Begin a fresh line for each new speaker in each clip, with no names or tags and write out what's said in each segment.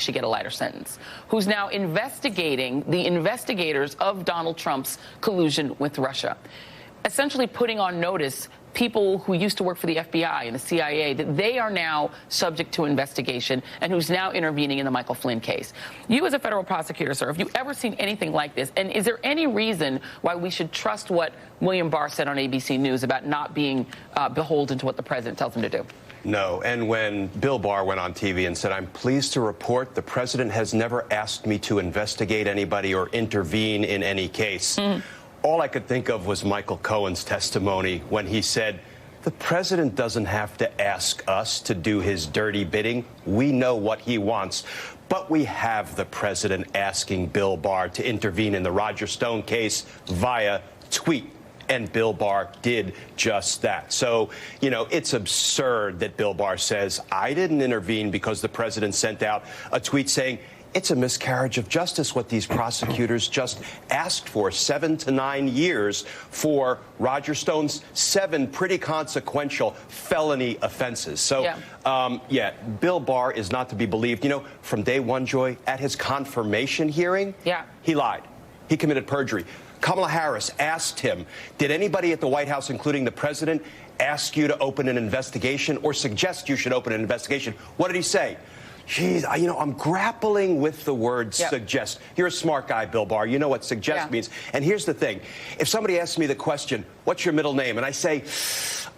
should get a lighter sentence, who's now investigating the investigators of Donald Trump's collusion with Russia, essentially putting on notice people who used to work for the FBI and the CIA that they are now subject to investigation, and who's now intervening in the Michael Flynn case. You as a federal prosecutor, sir, have you ever seen anything like this? And is there any reason why we should trust what William Barr said on ABC News about not being beholden to what the president tells him to do?
No. And when Bill Barr went on TV and said, "I'm pleased to report the president has never asked me to investigate anybody or intervene in any case," all I could think of was Michael Cohen's testimony when he said, "The president doesn't have to ask us to do his dirty bidding. We know what he wants." But we have the president asking Bill Barr to intervene in the Roger Stone case via tweet. And Bill Barr did just that. So, you know, it's absurd that Bill Barr says, "I didn't intervene because the president sent out a tweet saying it's a miscarriage of justice what these prosecutors just asked for, 7 to 9 years for Roger Stone's 7 pretty consequential felony offenses." So, yeah, Bill Barr is not to be believed. You know, from day one, Joy, at his confirmation hearing, he lied. He committed perjury. Kamala Harris asked him, did anybody at the White House, including the president, ask you to open an investigation or suggest you should open an investigation? What did he say? Geez, you know, I'm grappling with the word suggest. You're a smart guy, Bill Barr. You know what suggest means. And here's the thing. If somebody asks me the question, what's your middle name? And I say,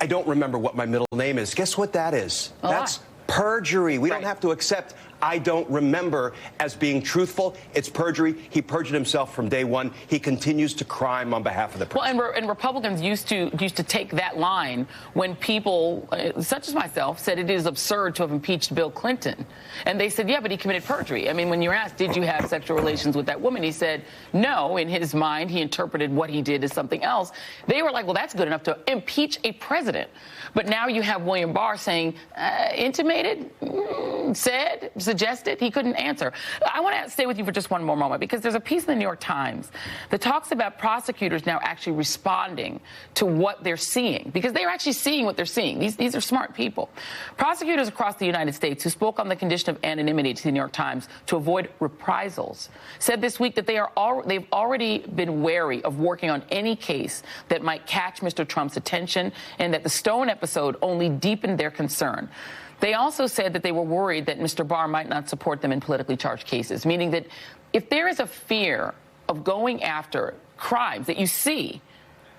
I don't remember what my middle name is. Guess what that is? That's perjury. We don't have to accept I don't remember as being truthful. It's perjury. He perjured himself from day one. He continues to crime on behalf of the president.
Well, and Republicans used to take that line when people, such as myself, said it is absurd to have impeached Bill Clinton. And they said, yeah, but he committed perjury. I mean, when you're asked, did you have sexual relations with that woman? He said, no. In his mind, he interpreted what he did as something else. They were like, well, that's good enough to impeach a president. But now you have William Barr saying, intimated, said, suggested. He couldn't answer. I want to stay with you for just one more moment, because there's a piece in the New York Times that talks about prosecutors now actually responding to what they're seeing, because they're actually seeing what they're seeing. These are smart people. Prosecutors across the United States who spoke on the condition of anonymity to the New York Times to avoid reprisals said this week that they've already been wary of working on any case that might catch Mr. Trump's attention, and that the Stone episode only deepened their concern. They also said that they were worried that Mr. Barr might not support them in politically charged cases, meaning that if there is a fear of going after crimes that you see,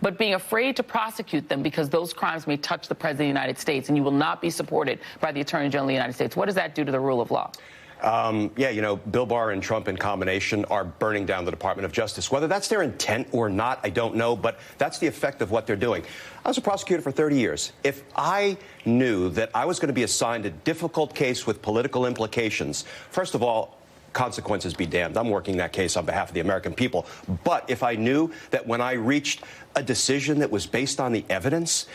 but being afraid to prosecute them because those crimes may touch the President of the United States and you will not be supported by the Attorney General of the United States, what does that do to the rule of law?
Yeah, you know, Bill Barr and Trump in combination are burning down the Department of Justice. Whether that's their intent or not, I don't know, but that's the effect of what they're doing. I was a prosecutor for 30 years. If I knew that I was going to be assigned a difficult case with political implications, first of all, consequences be damned. I'm working that case on behalf of the American people. But if I knew that when I reached a decision that was based on the evidence,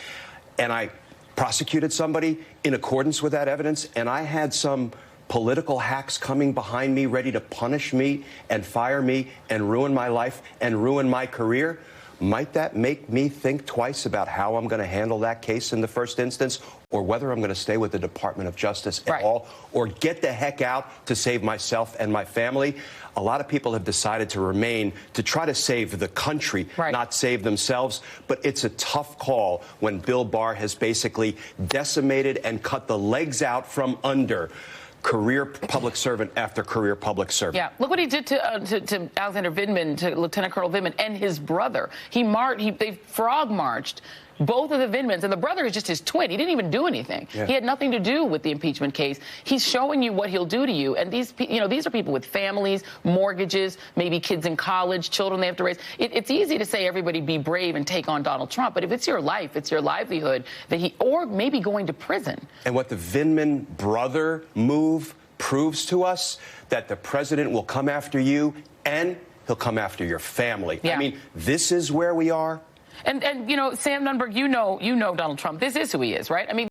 and I prosecuted somebody in accordance with that evidence, and I had some political hacks coming behind me ready to punish me and fire me and ruin my life and ruin my career, might that make me think twice about how I'm going to handle that case in the first instance, or whether I'm going to stay with the Department of Justice at all, or get the heck out to save myself and my family? A lot of people have decided to remain to try to save the country, not save themselves. But it's a tough call when Bill Barr has basically decimated and cut the legs out from under career public servant after career public servant.
Yeah, look what he did to Alexander Vindman, to Lieutenant Colonel Vindman, and his brother. They frog marched both of the Vindmans, and the brother is just his twin. He didn't even do anything. He had nothing to do with the impeachment case. He's showing you what he'll do to you. And these are people with families, mortgages, maybe kids in college, children they have to raise. It's easy to say everybody be brave and take on Donald Trump, but if it's your life, it's your livelihood, or maybe going to prison.
And what the Vindman brother move proves to us, that the president will come after you and he'll come after your family. I mean, this is where we are.
And you know, Sam Nunberg, you know Donald Trump. This is who he is, right? I mean,